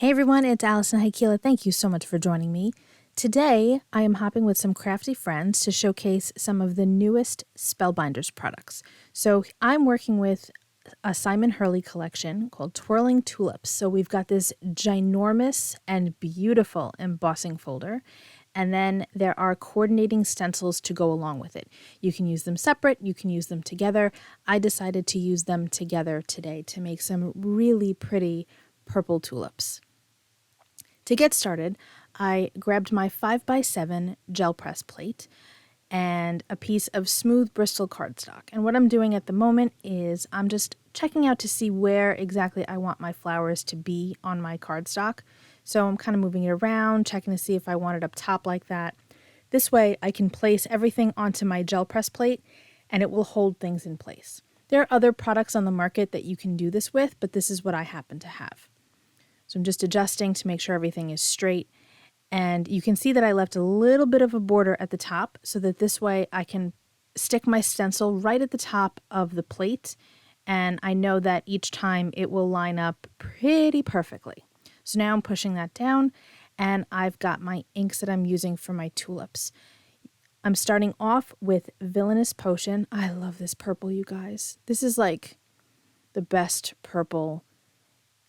Hey everyone, it's Alison Heikkila. Thank you so much for joining me. Today, I am hopping with some crafty friends to showcase some of the newest Spellbinders products. So I'm working with a Simon Hurley collection called Twirling Tulips. So we've got this ginormous and beautiful embossing folder, and then there are coordinating stencils to go along with it. You can use them separate, you can use them together. I decided to use them together today to make some really pretty purple tulips. To get started, I grabbed my 5x7 gel press plate and a piece of smooth Bristol cardstock. And what I'm doing at the moment is I'm just checking out to see where exactly I want my flowers to be on my cardstock. So I'm kind of moving it around, checking to see if I want it up top like that. This way I can place everything onto my gel press plate and it will hold things in place. There are other products on the market that you can do this with, but this is what I happen to have. So I'm just adjusting to make sure everything is straight. And you can see that I left a little bit of a border at the top so that this way I can stick my stencil right at the top of the plate. And I know that each time it will line up pretty perfectly. So now I'm pushing that down and I've got my inks that I'm using for my tulips. I'm starting off with Villainous Potion. I love this purple, you guys. This is like the best purple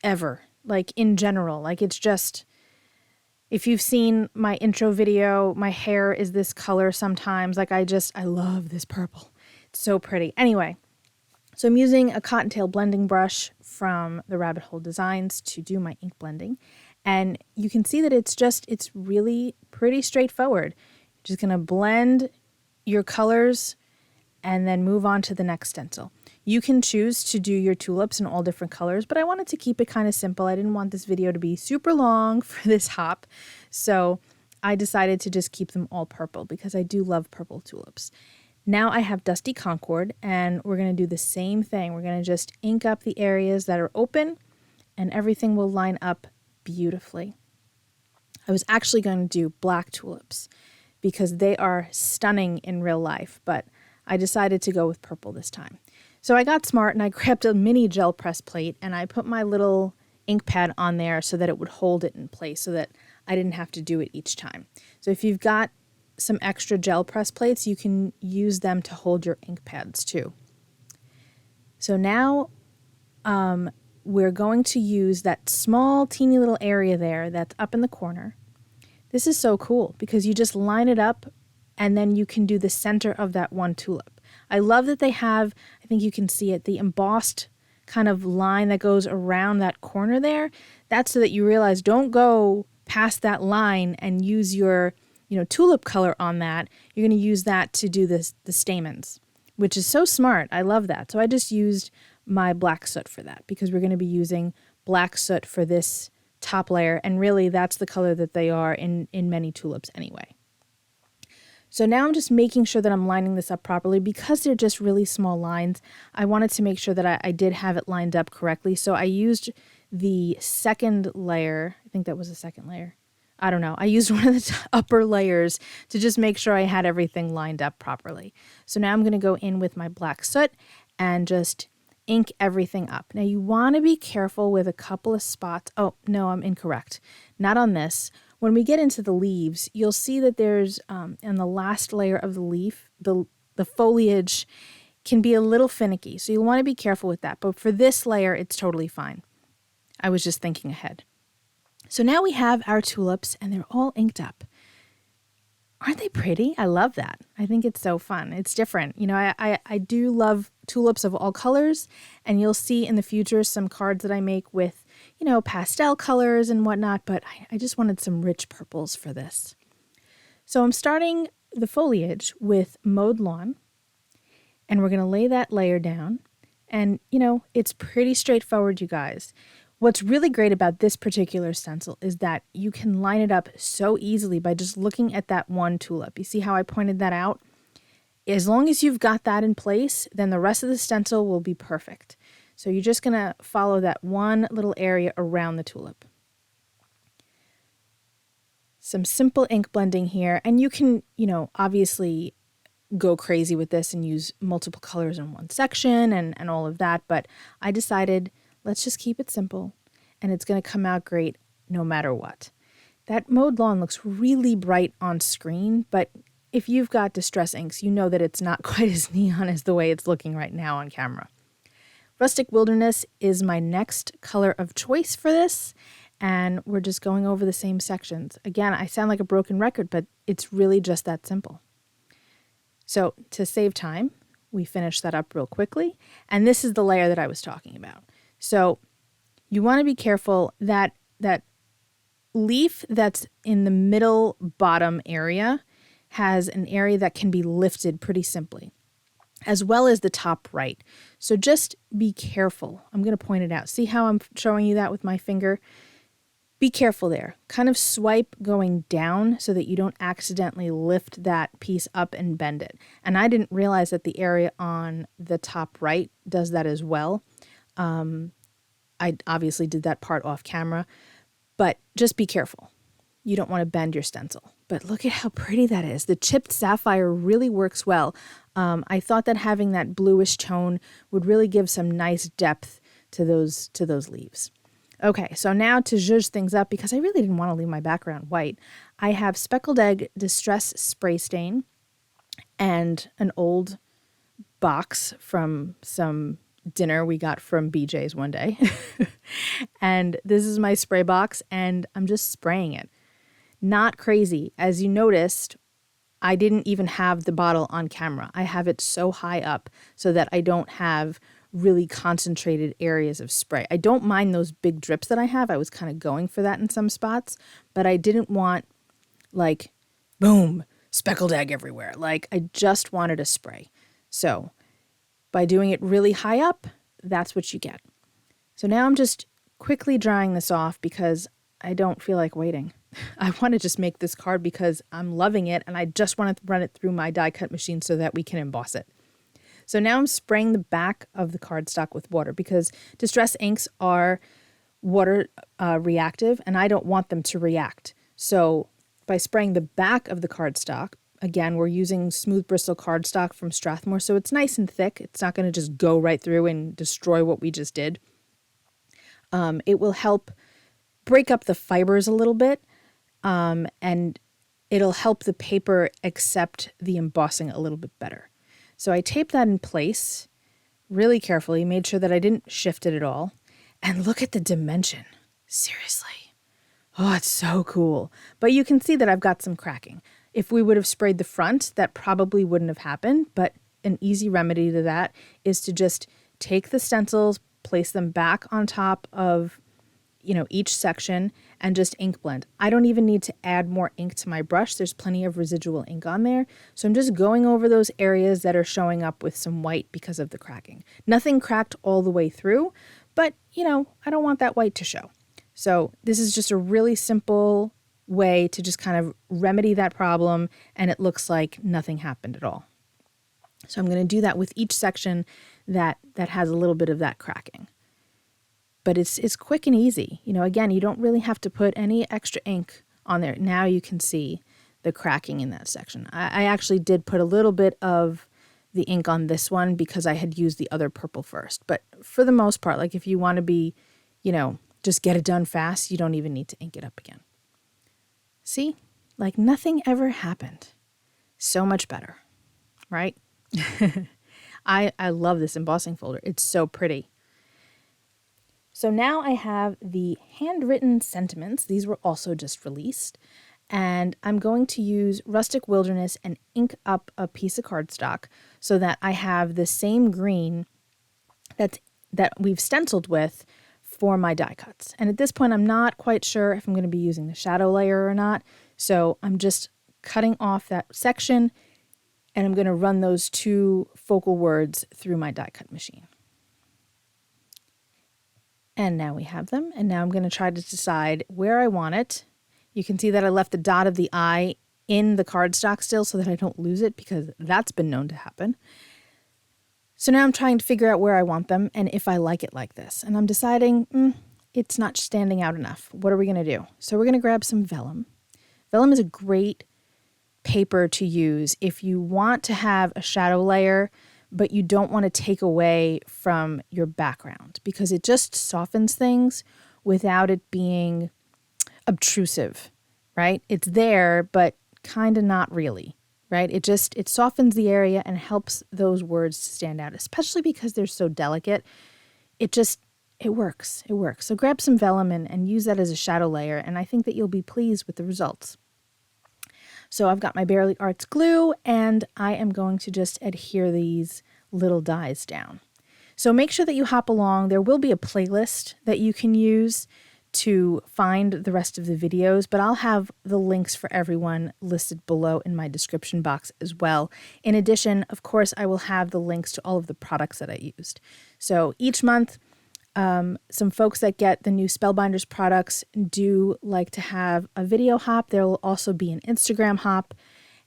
ever. Like in general, like it's just, if you've seen my intro video, my hair is this color sometimes. Like I love this purple. It's so pretty. Anyway, so I'm using a cottontail blending brush from the Rabbit Hole Designs to do my ink blending. And you can see that it's really pretty straightforward. You're just gonna blend your colors and then move on to the next stencil. You can choose to do your tulips in all different colors, but I wanted to keep it kind of simple. I didn't want this video to be super long for this hop, so I decided to just keep them all purple because I do love purple tulips. Now I have Dusty Concord, and we're going to do the same thing. We're going to just ink up the areas that are open, and everything will line up beautifully. I was actually going to do black tulips because they are stunning in real life, but I decided to go with purple this time. So I got smart and I grabbed a mini gel press plate and I put my little ink pad on there so that it would hold it in place so that I didn't have to do it each time. So if you've got some extra gel press plates, you can use them to hold your ink pads too. So now we're going to use that small teeny little area there that's up in the corner. This is so cool because you just line it up and then you can do the center of that one tulip. I love that they have, I think you can see it, the embossed kind of line that goes around that corner there. That's so that you realize don't go past that line and use your, tulip color on that. You're going to use that to do the stamens, which is so smart. I love that. So I just used my black soot for that because we're going to be using black soot for this top layer. And really that's the color that they are in many tulips anyway. So now I'm just making sure that I'm lining this up properly because they're just really small lines. I wanted to make sure that I did have it lined up correctly. So I used the second layer. I think that was the second layer. I don't know. I used one of the upper layers to just make sure I had everything lined up properly. So now I'm going to go in with my black soot and just ink everything up. Now you want to be careful with a couple of spots. Oh, no, I'm incorrect. Not on this. When we get into the leaves, you'll see that there's, in the last layer of the leaf, the foliage can be a little finicky. So you'll want to be careful with that. But for this layer, it's totally fine. I was just thinking ahead. So now we have our tulips and they're all inked up. Aren't they pretty? I love that. I think it's so fun. It's different. I do love tulips of all colors, and you'll see in the future some cards that I make with, pastel colors and whatnot, but I just wanted some rich purples for this. So I'm starting the foliage with Mowed Lawn, and we're going to lay that layer down. And, it's pretty straightforward, you guys. What's really great about this particular stencil is that you can line it up so easily by just looking at that one tulip. You see how I pointed that out? As long as you've got that in place, then the rest of the stencil will be perfect. So you're just going to follow that one little area around the tulip. Some simple ink blending here, and you can, obviously go crazy with this and use multiple colors in one section and all of that, but I decided let's just keep it simple and it's going to come out great no matter what. That mowed lawn looks really bright on screen, but if you've got Distress inks, you know that it's not quite as neon as the way it's looking right now on camera. Rustic Wilderness is my next color of choice for this, and we're just going over the same sections. Again, I sound like a broken record, but it's really just that simple. So to save time, we finish that up real quickly, and this is the layer that I was talking about. So you want to be careful that that leaf that's in the middle bottom area has an area that can be lifted pretty simply, as well as the top right. So just be careful. I'm going to point it out. See how I'm showing you that with my finger? Be careful there. Kind of swipe going down so that you don't accidentally lift that piece up and bend it. And I didn't realize that the area on the top right does that as well. I obviously did that part off camera, but just be careful. You don't want to bend your stencil. But look at how pretty that is. The chipped sapphire really works well. I thought that having that bluish tone would really give some nice depth to those leaves. Okay, so now to zhuzh things up, because I really didn't want to leave my background white, I have Speckled Egg Distress Spray Stain and an old box from some dinner we got from BJ's one day. And this is my spray box, and I'm just spraying it. Not crazy. As you noticed, I didn't even have the bottle on camera. I have it so high up so that I don't have really concentrated areas of spray. I don't mind those big drips that I have. I was kind of going for that in some spots, but I didn't want like, boom, speckled egg everywhere. Like I just wanted a spray. So by doing it really high up, that's what you get. So now I'm just quickly drying this off because I don't feel like waiting. I want to just make this card because I'm loving it, and I just want to run it through my die cut machine so that we can emboss it. So now I'm spraying the back of the cardstock with water because Distress inks are water reactive, and I don't want them to react. So by spraying the back of the cardstock, again, we're using smooth bristle cardstock from Strathmore, so it's nice and thick. It's not going to just go right through and destroy what we just did. It will help break up the fibers a little bit, and it'll help the paper accept the embossing a little bit better. So I taped that in place really carefully, made sure that I didn't shift it at all. And look at the dimension. Seriously. Oh, it's so cool. But you can see that I've got some cracking. If we would have sprayed the front, that probably wouldn't have happened. But an easy remedy to that is to just take the stencils, place them back on top of each section, and just ink blend. I don't even need to add more ink to my brush. There's plenty of residual ink on there. So I'm just going over those areas that are showing up with some white because of the cracking. Nothing cracked all the way through, but I don't want that white to show. So this is just a really simple way to just kind of remedy that problem, and it looks like nothing happened at all. So I'm going to do that with each section that has a little bit of that cracking. But it's quick and easy. Again, you don't really have to put any extra ink on there. Now you can see the cracking in that section. I actually did put a little bit of the ink on this one because I had used the other purple first. But for the most part, like if you want to be, just get it done fast, you don't even need to ink it up again. See? Like nothing ever happened. So much better, right? I love this embossing folder. It's so pretty. So now I have the handwritten sentiments. These were also just released. And I'm going to use Rustic Wilderness and ink up a piece of cardstock so that I have the same green that we've stenciled with for my die cuts. And at this point, I'm not quite sure if I'm going to be using the shadow layer or not. So I'm just cutting off that section, and I'm going to run those two focal words through my die cut machine. And now we have them, and now I'm going to try to decide where I want it. You can see that I left the dot of the I in the cardstock still so that I don't lose it, because that's been known to happen. So now I'm trying to figure out where I want them and if I like it like this. And I'm deciding it's not standing out enough. What are we going to do? So we're going to grab some vellum. Vellum is a great paper to use if you want to have a shadow layer, but you don't want to take away from your background, because it just softens things without it being obtrusive, right? It's there, but kind of not really, right? It softens the area and helps those words stand out, especially because they're so delicate. It works. It works. So grab some vellum and use that as a shadow layer, and I think that you'll be pleased with the results. So I've got my Barely Arts glue, and I am going to just adhere these little dies down. So make sure that you hop along. There will be a playlist that you can use to find the rest of the videos, but I'll have the links for everyone listed below in my description box as well. In addition, of course, I will have the links to all of the products that I used. So each month, some folks that get the new Spellbinders products do like to have a video hop. There will also be an Instagram hop,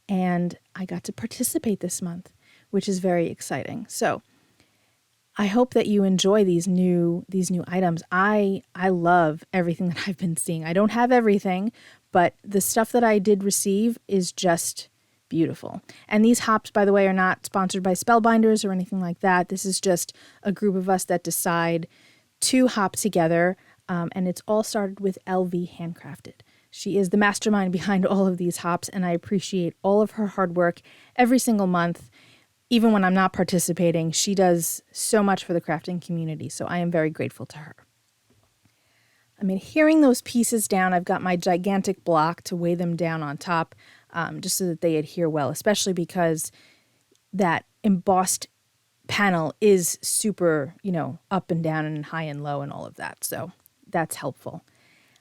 and I got to participate this month, which is very exciting. So I hope that you enjoy these new items. I love everything that I've been seeing. I don't have everything, but the stuff that I did receive is just beautiful. And these hops, by the way, are not sponsored by Spellbinders or anything like that. This is just a group of us that decide to hop together, and it's all started with LV Handcrafted. She is the mastermind behind all of these hops, and I appreciate all of her hard work every single month. Even when I'm not participating, she does so much for the crafting community, so I am very grateful to her. I'm adhering those pieces down. I've got my gigantic block to weigh them down on top, just so that they adhere well, especially because that embossed panel is super, up and down and high and low and all of that. So that's helpful.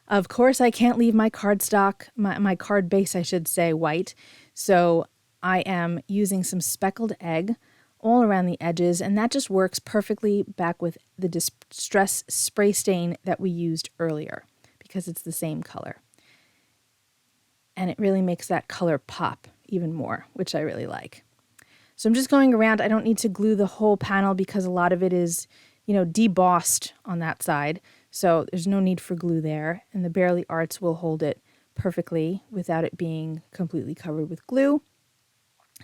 Of course, I can't leave my cardstock, my card base, I should say, white. So I am using some speckled egg all around the edges, and that just works perfectly back with the Distress spray stain that we used earlier because it's the same color. And it really makes that color pop even more, which I really like. So I'm just going around. I don't need to glue the whole panel because a lot of it is, debossed on that side. So there's no need for glue there. And the Barely Arts will hold it perfectly without it being completely covered with glue.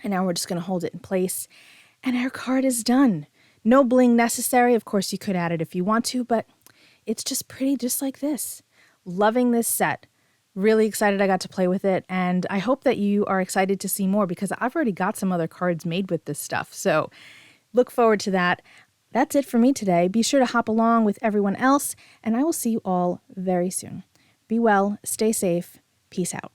And now we're just going to hold it in place. And our card is done. No bling necessary. Of course, you could add it if you want to, but it's just pretty just like this. Loving this set. Really excited I got to play with it, and I hope that you are excited to see more because I've already got some other cards made with this stuff, so look forward to that. That's it for me today. Be sure to hop along with everyone else, and I will see you all very soon. Be well, stay safe, peace out.